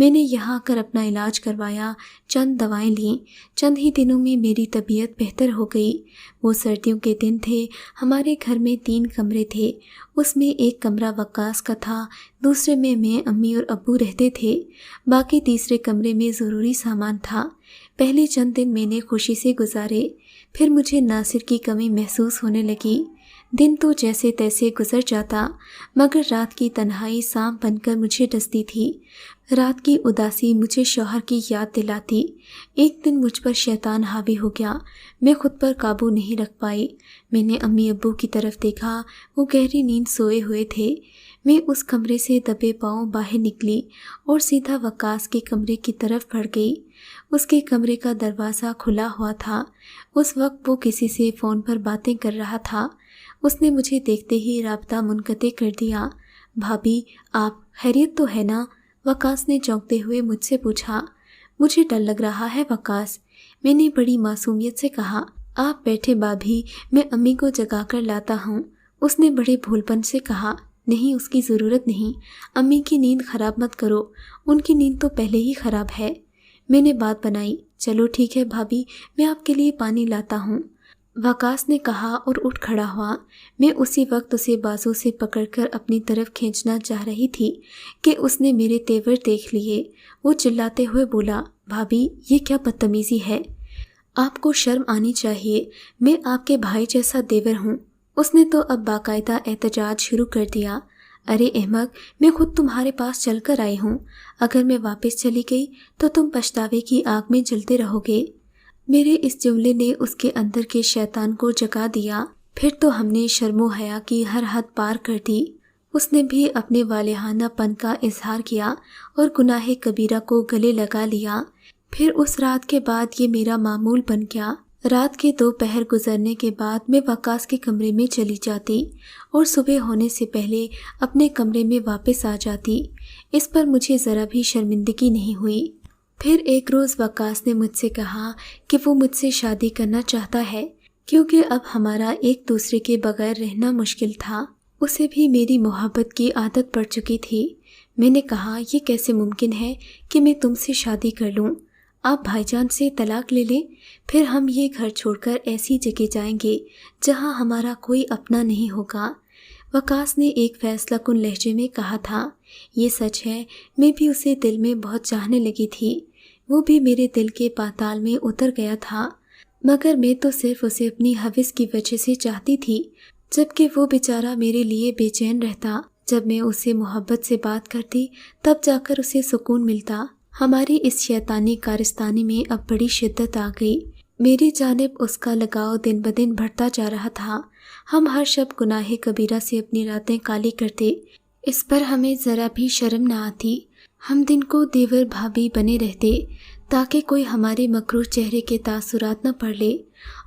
میں نے یہاں آ کر اپنا علاج کروایا، چند دوائیں لیں، چند ہی دنوں میں میری طبیعت بہتر ہو گئی۔ وہ سردیوں کے دن تھے، ہمارے گھر میں 3 کمرے تھے، اس میں ایک کمرہ وقاص کا تھا، دوسرے میں امی اور ابو رہتے تھے، باقی تیسرے کمرے میں ضروری سامان تھا۔ پہلے چند دن میں نے خوشی سے گزارے، پھر مجھے ناصر کی کمی محسوس ہونے لگی۔ دن تو جیسے تیسے گزر جاتا، مگر رات کی تنہائی سانپ بن کر مجھے ڈستی تھی۔ رات کی اداسی مجھے شوہر کی یاد دلاتی۔ ایک دن مجھ پر شیطان حاوی ہو گیا، میں خود پر قابو نہیں رکھ پائی۔ میں نے امی ابو کی طرف دیکھا، وہ گہری نیند سوئے ہوئے تھے۔ میں اس کمرے سے دبے پاؤں باہر نکلی اور سیدھا وقاص کے کمرے کی طرف بڑھ گئی۔ اس کے کمرے کا دروازہ کھلا ہوا تھا۔ اس وقت وہ کسی سے فون پر باتیں کر رہا تھا۔ اس نے مجھے دیکھتے ہی رابطہ منقطع کر دیا۔ بھابی، آپ خیریت تو ہے نا؟ وقاص نے چونکتے ہوئے مجھ سے پوچھا۔ مجھے ڈر لگ رہا ہے وقاص، میں نے بڑی معصومیت سے کہا۔ آپ بیٹھے بھابی، میں امی کو جگا کر لاتا ہوں۔ اس نے بڑے بھول پن سے کہا۔ نہیں، اس کی ضرورت نہیں، امی کی نیند خراب مت کرو، ان کی نیند تو پہلے ہی خراب ہے۔ میں نے بات بنائی۔ چلو ٹھیک ہے بھابی، میں آپ کے لیے پانی لاتا ہوں، وقاص نے کہا اور اٹھ کھڑا ہوا۔ میں اسی وقت اسے بازو سے پکڑ کر اپنی طرف کھینچنا چاہ رہی تھی کہ اس نے میرے تیور دیکھ لیے۔ وہ چلاتے ہوئے بولا، بھابی یہ کیا بدتمیزی ہے؟ آپ کو شرم آنی چاہیے، میں آپ کے بھائی جیسا دیور ہوں۔ اس نے تو اب باقاعدہ احتجاج شروع کر دیا۔ ارے احمق، میں خود تمہارے پاس چل کر آئی ہوں، اگر میں واپس چلی گئی تو تم پچھتاوے کی آگ میں جلتے رہو گے۔ میرے اس جملے نے اس کے اندر کے شیطان کو جگا دیا۔ پھر تو ہم نے شرم و حیا کی ہر حد پار کر دی۔ اس نے بھی اپنے والہانہ پن کا اظہار کیا اور گناہ کبیرہ کو گلے لگا لیا۔ پھر اس رات کے بعد یہ میرا معمول بن گیا۔ رات کے 2 پہر گزرنے کے بعد میں وقاص کے کمرے میں چلی جاتی اور صبح ہونے سے پہلے اپنے کمرے میں واپس آ جاتی۔ اس پر مجھے ذرا بھی شرمندگی نہیں ہوئی۔ پھر ایک روز وقاص نے مجھ سے کہا کہ وہ مجھ سے شادی کرنا چاہتا ہے، کیونکہ اب ہمارا ایک دوسرے کے بغیر رہنا مشکل تھا۔ اسے بھی میری محبت کی عادت پڑ چکی تھی۔ میں نے کہا، یہ کیسے ممکن ہے کہ میں تم سے شادی کر لوں؟ آپ بھائی جان سے طلاق لے لیں، پھر ہم یہ گھر چھوڑ کر ایسی جگہ جائیں گے جہاں ہمارا کوئی اپنا نہیں ہوگا۔ وقاص نے ایک فیصلہ کن لہجے میں کہا تھا۔ یہ سچ ہے، میں بھی اسے دل میں بہت چاہنے لگی تھی، وہ بھی میرے دل کے پاتال میں اتر گیا تھا، مگر میں تو صرف اسے اپنی ہوس کی وجہ سے چاہتی تھی، جبکہ وہ بیچارہ میرے لیے بے چین رہتا۔ جب میں اسے محبت سے بات کرتی تب جا کر اسے سکون ملتا۔ ہماری اس شیطانی کارستانی میں اب بڑی شدت آ گئی۔ میری جانب اس کا لگاؤ دن بدن بڑھتا جا رہا تھا۔ ہم ہر شب گناہ کبیرہ سے اپنی راتیں کالی کرتے، اس پر ہمیں ذرا بھی شرم نہ آتی۔ ہم دن کو دیور بھابی بنے رہتے تاکہ کوئی ہمارے مکروہ چہرے کے تاثرات نہ پڑھ لے،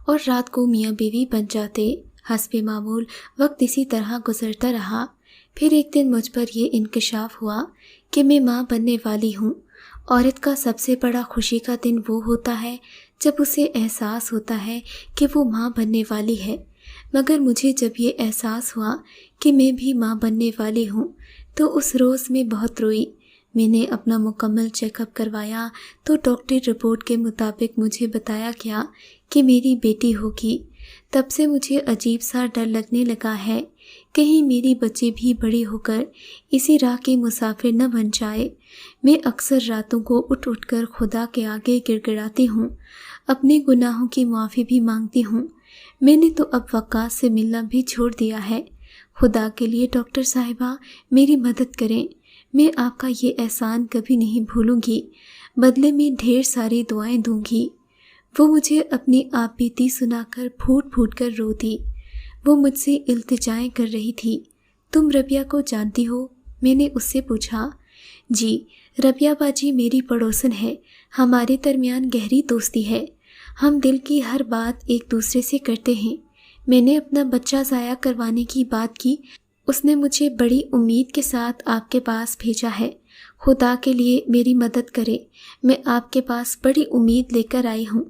اور رات کو میاں بیوی بن جاتے۔ حسب معمول وقت اسی طرح گزرتا رہا۔ پھر ایک دن مجھ پر یہ انکشاف ہوا کہ میں ماں بننے والی ہوں۔ عورت کا سب سے بڑا خوشی کا دن وہ ہوتا ہے جب اسے احساس ہوتا ہے کہ وہ ماں بننے والی ہے، مگر مجھے جب یہ احساس ہوا کہ میں بھی ماں بننے والی ہوں تو اس روز میں بہت روئی۔ میں نے اپنا مکمل چیک اپ کروایا تو ڈاکٹر رپورٹ کے مطابق مجھے بتایا گیا کہ میری بیٹی ہوگی۔ تب سے مجھے عجیب سا ڈر لگنے لگا ہے، کہیں میری بچی بھی بڑی ہو کر اسی راہ کی مسافر نہ بن جائے۔ میں اکثر راتوں کو اٹھ اٹھ کر خدا کے آگے گڑ گڑاتی ہوں، اپنے گناہوں کی معافی بھی مانگتی ہوں۔ میں نے تو اب وقاص سے ملنا بھی چھوڑ دیا ہے۔ خدا کے لیے ڈاکٹر صاحبہ میری مدد کریں، میں آپ کا یہ احسان کبھی نہیں بھولوں گی، بدلے میں ڈھیر ساری دعائیں دوں گی۔ وہ مجھے اپنی آپ بیتی سنا کر پھوٹ پھوٹ کر رو دی۔ وہ مجھ سے التجائیں کر رہی تھی۔ تم ربیہ کو جانتی ہو؟ میں نے اس سے پوچھا۔ جی، ربیہ باجی میری پڑوسن ہے، ہمارے درمیان گہری دوستی ہے، ہم دل کی ہر بات ایک دوسرے سے کرتے ہیں۔ میں نے اپنا بچہ ضائع کروانے کی بات کی، اس نے مجھے بڑی امید کے ساتھ آپ کے پاس بھیجا ہے۔ خدا کے لیے میری مدد کرے، میں آپ کے پاس بڑی امید لے کر آئی ہوں۔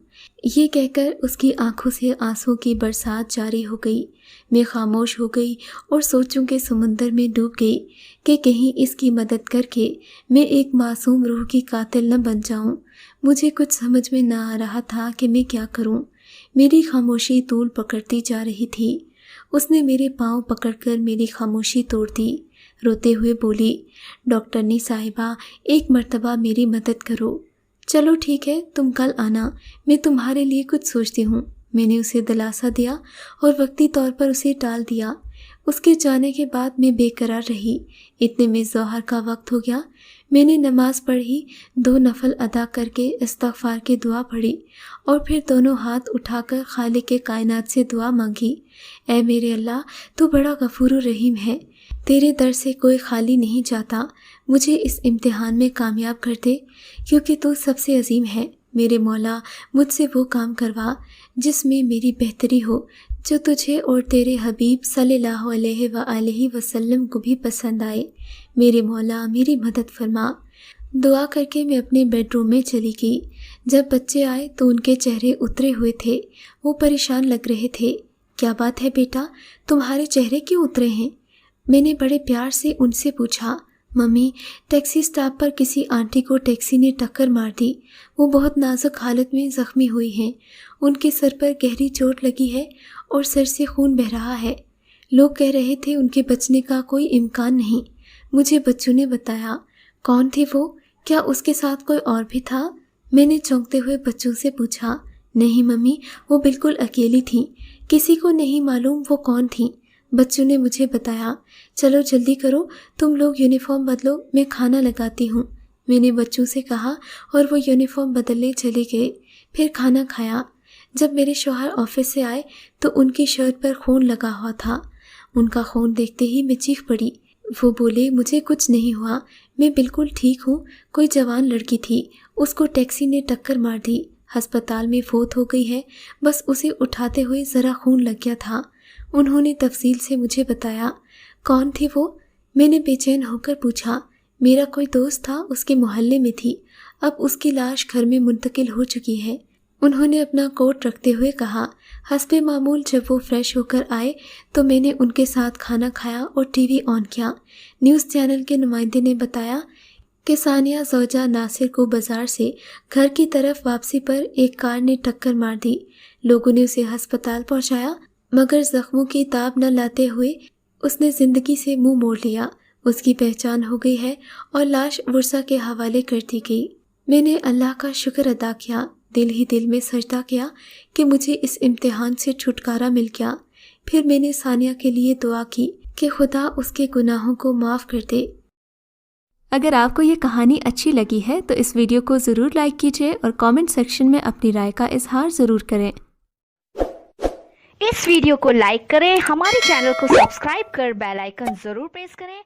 یہ کہہ کر اس کی آنکھوں سے آنسوں کی برسات جاری ہو گئی۔ میں خاموش ہو گئی اور سوچوں کے سمندر میں ڈوب گئی کہ کہیں اس کی مدد کر کے میں ایک معصوم روح کی قاتل نہ بن جاؤں۔ مجھے کچھ سمجھ میں نہ آ رہا تھا کہ میں کیا کروں۔ میری خاموشی طول پکڑتی جا رہی تھی۔ اس نے میرے پاؤں پکڑ کر میری خاموشی توڑ دی۔ روتے ہوئے بولی، ڈاکٹرنی صاحبہ، ایک مرتبہ میری مدد کرو۔ چلو ٹھیک ہے، تم کل آنا، میں تمہارے لیے کچھ سوچتی ہوں۔ میں نے اسے دلاسا دیا اور وقتی طور پر اسے ٹال دیا۔ اس کے جانے کے بعد میں بے قرار رہی۔ اتنے میں ظہر کا وقت ہو گیا۔ میں نے نماز پڑھی، 2 نفل ادا کر کے استغفار کی دعا پڑھی اور پھر دونوں ہاتھ اٹھا کر خالق کائنات سے دعا مانگی۔ اے میرے اللہ، تو بڑا غفور و رحیم ہے، تیرے در سے کوئی خالی نہیں جاتا۔ مجھے اس امتحان میں کامیاب کر دے، کیونکہ تو سب سے عظیم ہے۔ میرے مولا، مجھ سے وہ کام کروا جس میں میری بہتری ہو، جو تجھے اور تیرے حبیب صلی اللہ علیہ وآلہ وسلم کو بھی پسند آئے۔ میرے مولا، میری مدد فرما۔ دعا کر کے میں اپنے بیڈ روم میں چلی گئی۔ جب بچے آئے تو ان کے چہرے اترے ہوئے تھے، وہ پریشان لگ رہے تھے۔ کیا بات ہے بیٹا، تمہارے چہرے کیوں اترے ہیں؟ میں نے بڑے پیار سے ان سے پوچھا۔ ممی، ٹیکسی اسٹاپ پر کسی آنٹی کو ٹیکسی نے ٹکر مار دی، وہ بہت نازک حالت میں زخمی ہوئی ہیں، ان کے سر پر گہری چوٹ لگی ہے اور سر سے خون بہہ رہا ہے۔ لوگ کہہ رہے تھے ان کے بچنے کا کوئی امکان نہیں۔ مجھے بچوں نے بتایا۔ کون تھی وہ؟ کیا اس کے ساتھ کوئی اور بھی تھا؟ میں نے چونکتے ہوئے بچوں سے پوچھا۔ نہیں ممی، وہ بالکل اکیلی تھیں، کسی کو نہیں معلوم وہ کون تھیں۔ بچوں نے مجھے بتایا۔ چلو جلدی کرو، تم لوگ یونیفارم بدلو، میں کھانا لگاتی ہوں، میں نے بچوں سے کہا اور وہ یونیفارم بدلنے چلے گئے۔ پھر کھانا کھایا۔ جب میرے شوہر آفس سے آئے تو ان کی شرٹ پر خون لگا ہوا تھا۔ ان کا خون دیکھتے ہی میں چیخ پڑی۔ وہ بولے، مجھے کچھ نہیں ہوا، میں بالکل ٹھیک ہوں۔ کوئی جوان لڑکی تھی، اس کو ٹیکسی نے ٹکر مار دی، ہسپتال میں فوت ہو گئی ہے، بس اسے اٹھاتے ہوئے ذرا خون لگ گیا تھا۔ انہوں نے تفصیل سے مجھے بتایا۔ کون تھی وہ؟ میں نے بے چین ہو کر پوچھا۔ میرا کوئی دوست تھا، اس کے محلے میں تھی، اب اس کی لاش گھر میں منتقل ہو چکی ہے۔ انہوں نے اپنا کوٹ رکھتے ہوئے کہا۔ حسب معمول جب وہ فریش ہو کر آئے تو میں نے ان کے ساتھ کھانا کھایا اور ٹی وی آن کیا۔ نیوز چینل کے نمائندے نے بتایا کہ ثانیہ زوجہ ناصر کو بازار سے گھر کی طرف واپسی پر ایک کار نے ٹکر مار دی۔ لوگوں نے اسے ہسپتال پہنچایا، مگر زخموں کی تاب نہ لاتے ہوئے اس نے زندگی سے منہ موڑ لیا۔ اس کی پہچان ہو گئی ہے اور لاش ورثہ کے حوالے کر دی گئی۔ میں نے اللہ کا شکر ادا کیا، دل ہی دل میں سجدہ کیا کہ مجھے اس امتحان سے چھٹکارا مل گیا۔ پھر میں نے ثانیہ کے لیے دعا کی کہ خدا اس کے گناہوں کو معاف کر دے۔ اگر آپ کو یہ کہانی اچھی لگی ہے تو اس ویڈیو کو ضرور لائک کیجیے اور کامنٹ سیکشن میں اپنی رائے کا اظہار ضرور کریں۔ اس ویڈیو کو لائک کریں، ہمارے چینل کو سبسکرائب کر بیل آئیکن ضرور پریس کریں۔